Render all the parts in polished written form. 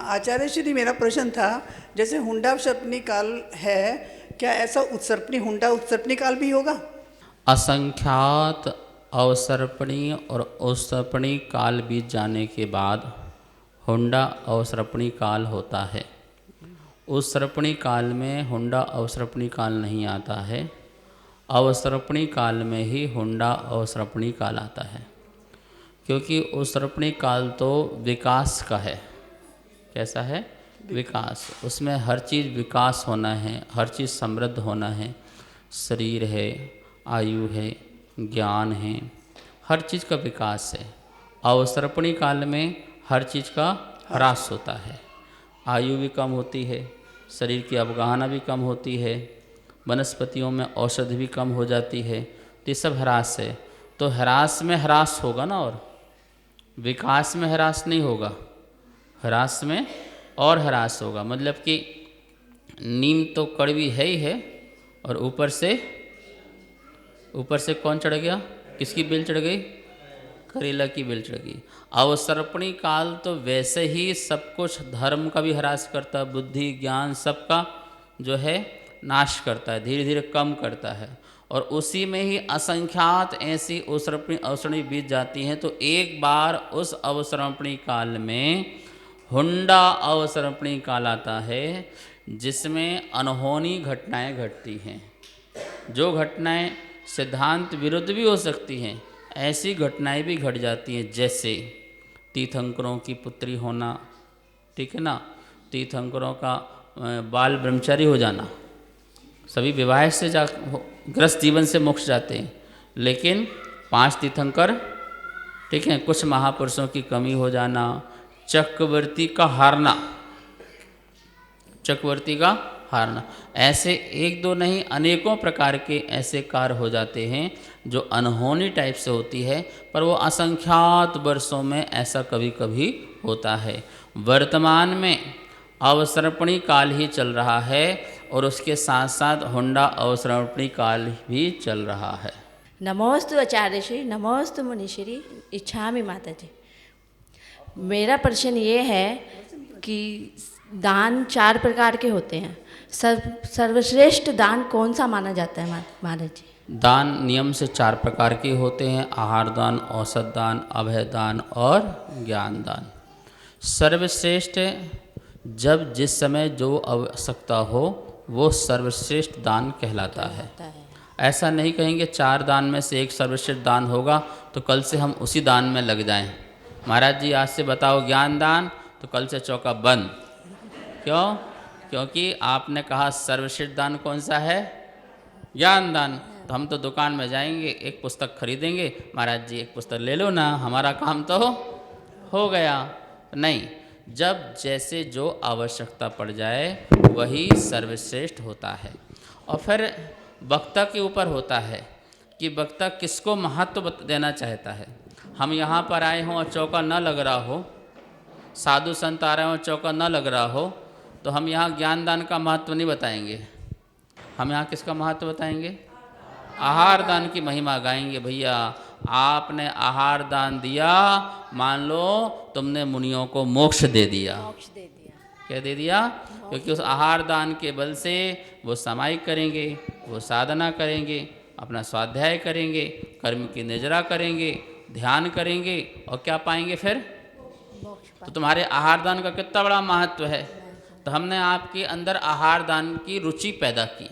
आचार्य श्री, मेरा प्रश्न था, जैसे हुंडा उत्सर्पणी काल है, क्या ऐसा उत्सर्पणी हुंडा उत्सर्पणी काल भी होगा? असंख्यात अवसर्पणी और उत्सर्पणी काल बीत जाने के बाद हुंडा अवसर्पणी काल होता है। उत्सर्पणी काल में हुंडा अवसर्पणी काल नहीं आता है, अवसर्पणी काल में ही हुंडा अवसर्पणी काल आता है। क्योंकि उत्सर्पणी काल तो विकास का है। कैसा है? विकास। उसमें हर चीज़ विकास होना है, हर चीज़ समृद्ध होना है। शरीर है, आयु है, ज्ञान है, हर चीज़ का विकास है। अवसर्पणी काल में हर चीज़ का ह्रास होता है। आयु भी कम होती है, शरीर की अवगाहना भी कम होती है, वनस्पतियों में औषधि भी कम हो जाती है। तो ये सब ह्रास है। तो ह्रास में ह्रास होगा ना, और विकास में ह्रास नहीं होगा। ह्रास में और ह्रास होगा। मतलब कि नीम तो कड़वी है ही है, और ऊपर से कौन चढ़ गया? किसकी बेल चढ़ गई? करेला की बेल चढ़ गई। अवसर्पणी काल तो वैसे ही सब कुछ, धर्म का भी ह्रास करता है, बुद्धि ज्ञान सबका जो है नाश करता है, धीरे धीरे कम करता है। और उसी में ही असंख्यात ऐसी अवसर्पणी बीत जाती हैं। तो एक बार उस अवसर्पणी काल में हुंडा अवसर्पणी काल आता है, जिसमें अनहोनी घटनाएं घटती हैं। जो घटनाएं सिद्धांत विरुद्ध भी हो सकती हैं, ऐसी घटनाएं भी घट जाती हैं। जैसे तीर्थंकरों की पुत्री होना, ठीक है ना, तीर्थंकरों का बाल ब्रह्मचारी हो जाना। सभी विवाह से ग्रस्त जीवन से मोक्ष जाते हैं, लेकिन 5 तीर्थंकर, ठीक है, कुछ महापुरुषों की कमी हो जाना, चक्रवर्ती का हारना, चक्रवर्ती का हारना, ऐसे एक दो नहीं अनेकों प्रकार के ऐसे कार्य हो जाते हैं जो अनहोनी टाइप से होती है। पर वो असंख्यात वर्षों में ऐसा कभी कभी होता है। वर्तमान में अवसर्पणी काल ही चल रहा है, और उसके साथ साथ हुंडा अवसर्पणी काल भी चल रहा है। नमोस्तु आचार्य श्री, नमोस्तु मुनिश्री, इच्छामि माता जी। मेरा प्रश्न ये है कि दान 4 प्रकार के होते हैं। सर्वश्रेष्ठ दान कौन सा माना जाता है महाराज जी? दान नियम से 4 प्रकार के होते हैं: आहार दान, औषध दान, अभय दान और ज्ञान दान। सर्वश्रेष्ठ जब जिस समय जो आवश्यकता हो वो सर्वश्रेष्ठ दान कहलाता है। ऐसा नहीं कहेंगे 4 दान में से एक सर्वश्रेष्ठ दान होगा तो कल से हम उसी दान में लग जाएं। महाराज जी आज से बताओ ज्ञान दान, तो कल से चौका बंद। क्यों? क्योंकि आपने कहा सर्वश्रेष्ठ दान कौन सा है? ज्ञान दान। तो हम तो दुकान में जाएंगे, एक पुस्तक खरीदेंगे, महाराज जी एक पुस्तक ले लो ना, हमारा काम तो हो गया। नहीं, जब जैसे जो आवश्यकता पड़ जाए वही सर्वश्रेष्ठ होता है। और फिर वक्ता के ऊपर होता है कि वक्ता किसको महत्व देना चाहता है। हम यहाँ पर आए हों और चौका न लग रहा हो, साधु संत आ रहे हों चौका न लग रहा हो, तो हम यहाँ ज्ञान दान का महत्व नहीं बताएंगे। हम यहाँ किसका महत्व बताएंगे? आहार दान की महिमा गाएंगे। भैया आपने आहार दान दिया, मान लो तुमने मुनियों को मोक्ष दे दिया। क्या दे दिया? क्योंकि उस आहार दान के बल से वो समाई करेंगे, वो साधना करेंगे, अपना स्वाध्याय करेंगे, कर्म की निजरा करेंगे, ध्यान करेंगे, और क्या पाएंगे फिर? तो तुम्हारे आहार दान का कितना बड़ा महत्व है। तो हमने आपके अंदर आहार दान की रुचि पैदा की।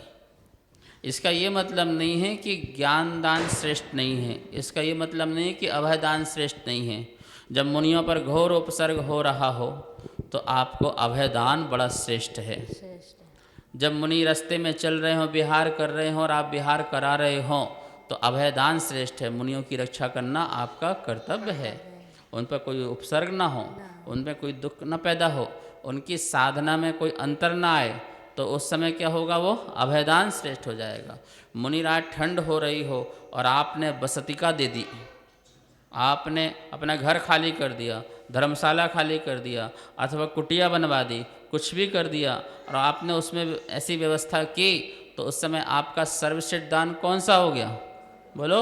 इसका ये मतलब नहीं है कि ज्ञान दान श्रेष्ठ नहीं है, इसका ये मतलब नहीं है कि अभय दान श्रेष्ठ नहीं है। जब मुनियों पर घोर उपसर्ग हो रहा हो तो आपको अभय दान बड़ा श्रेष्ठ है। जब मुनि रास्ते में चल रहे हों, विहार कर रहे हों और आप विहार करा रहे हों, तो अभय दान श्रेष्ठ है। मुनियों की रक्षा करना आपका कर्तव्य है। उन पर कोई उपसर्ग ना हो, उन पर कोई दुख न पैदा हो, उनकी साधना में कोई अंतर ना आए, तो उस समय क्या होगा? वो अभयदान श्रेष्ठ हो जाएगा। मुनिराज ठंड हो रही हो और आपने बसतिका दे दी, आपने अपना घर खाली कर दिया, धर्मशाला खाली कर दिया, अथवा कुटिया बनवा दी, कुछ भी कर दिया, और आपने उसमें ऐसी व्यवस्था की, तो उस समय आपका सर्वश्रेष्ठ दान कौन सा हो गया? बोलो,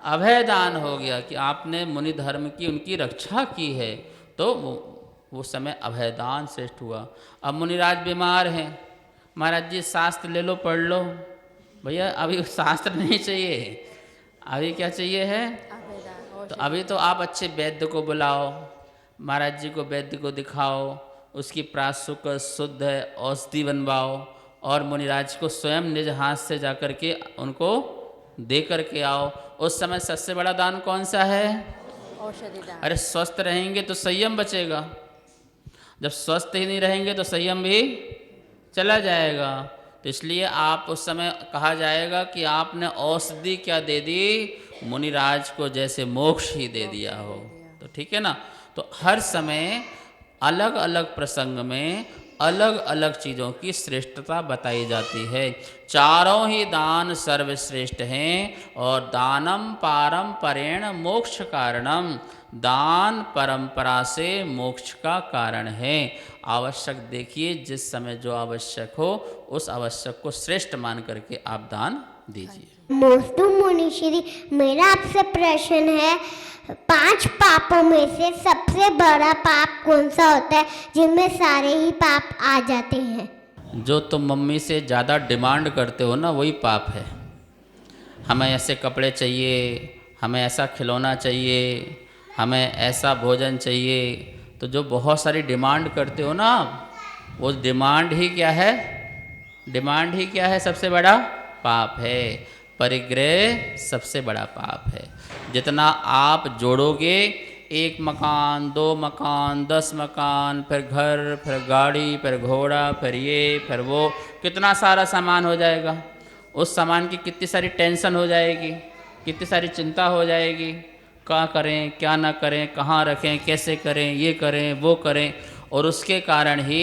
अभय दान हो गया। कि आपने मुनि धर्म की उनकी रक्षा की है, तो वो समय अभयदान श्रेष्ठ हुआ। अब मुनिराज बीमार हैं, महाराज जी शास्त्र ले लो, पढ़ लो। भैया अभी शास्त्र नहीं चाहिए, अभी क्या चाहिए है? तो अभी तो आप अच्छे वैद्य को बुलाओ, महाराज जी को वैद्य को दिखाओ, उसकी प्रासुक शुद्ध औषधि बनवाओ और मुनिराज को स्वयं निज हाथ से जाकर के उनको दे करके आओ। उस समय सबसे बड़ा दान कौन सा है? औषधि दान। अरे स्वस्थ रहेंगे तो संयम बचेगा, जब स्वस्थ ही नहीं रहेंगे तो संयम भी चला जाएगा। तो इसलिए आप उस समय कहा जाएगा कि आपने औषधि क्या दे दी? मुनिराज को जैसे मोक्ष ही दे दिया हो। तो ठीक है ना। तो हर समय अलग अलग प्रसंग में अलग अलग चीज़ों की श्रेष्ठता बताई जाती है। चारों ही दान सर्वश्रेष्ठ हैं और दानम पारंपरेण मोक्ष कारणम, दान परंपरा से मोक्ष का कारण है। आवश्यक देखिए, जिस समय जो आवश्यक हो उस आवश्यक को श्रेष्ठ मान करके आप दान दीजिए। मोस्तु मुनिश्री, मेरा आपसे प्रश्न है, 5 पापों में से सबसे बड़ा पाप कौन सा होता है जिनमें सारे ही पाप आ जाते हैं? जो तुम मम्मी से ज़्यादा डिमांड करते हो ना, वही पाप है। हमें ऐसे कपड़े चाहिए, हमें ऐसा खिलौना चाहिए, हमें ऐसा भोजन चाहिए, तो जो बहुत सारी डिमांड करते हो ना आप, वो डिमांड ही क्या है? डिमांड ही क्या है? सबसे बड़ा पाप है। परिग्रह सबसे बड़ा पाप है। जितना आप जोड़ोगे, 1 मकान, 2 मकान, 10 मकान, फिर घर, फिर गाड़ी, फिर घोड़ा, फिर ये, फिर वो, कितना सारा सामान हो जाएगा। उस सामान की कितनी सारी टेंशन हो जाएगी, कितनी सारी चिंता हो जाएगी, क्या करें क्या ना करें, कहाँ रखें, कैसे करें, ये करें वो करें। और उसके कारण ही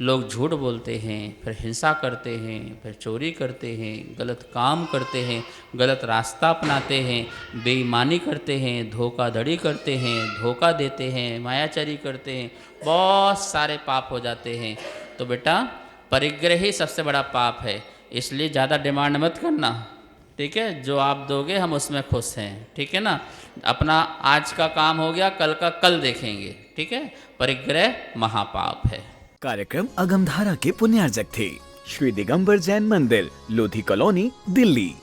लोग झूठ बोलते हैं, फिर हिंसा करते हैं, फिर चोरी करते हैं, गलत काम करते हैं, गलत रास्ता अपनाते हैं, बेईमानी करते हैं, धोखाधड़ी करते हैं, धोखा देते हैं, मायाचारी करते हैं, बहुत सारे पाप हो जाते हैं। तो बेटा परिग्रह ही सबसे बड़ा पाप है, इसलिए ज़्यादा डिमांड मत करना, ठीक है। जो आप दोगे हम उसमें खुश हैं, ठीक है ना। अपना आज का काम हो गया, कल का कल देखेंगे, ठीक है। परिग्रह महापाप है। कार्यक्रम अगमधारा के पुण्यार्जक थे श्री दिगंबर जैन मंदिर, लोधी कॉलोनी, दिल्ली।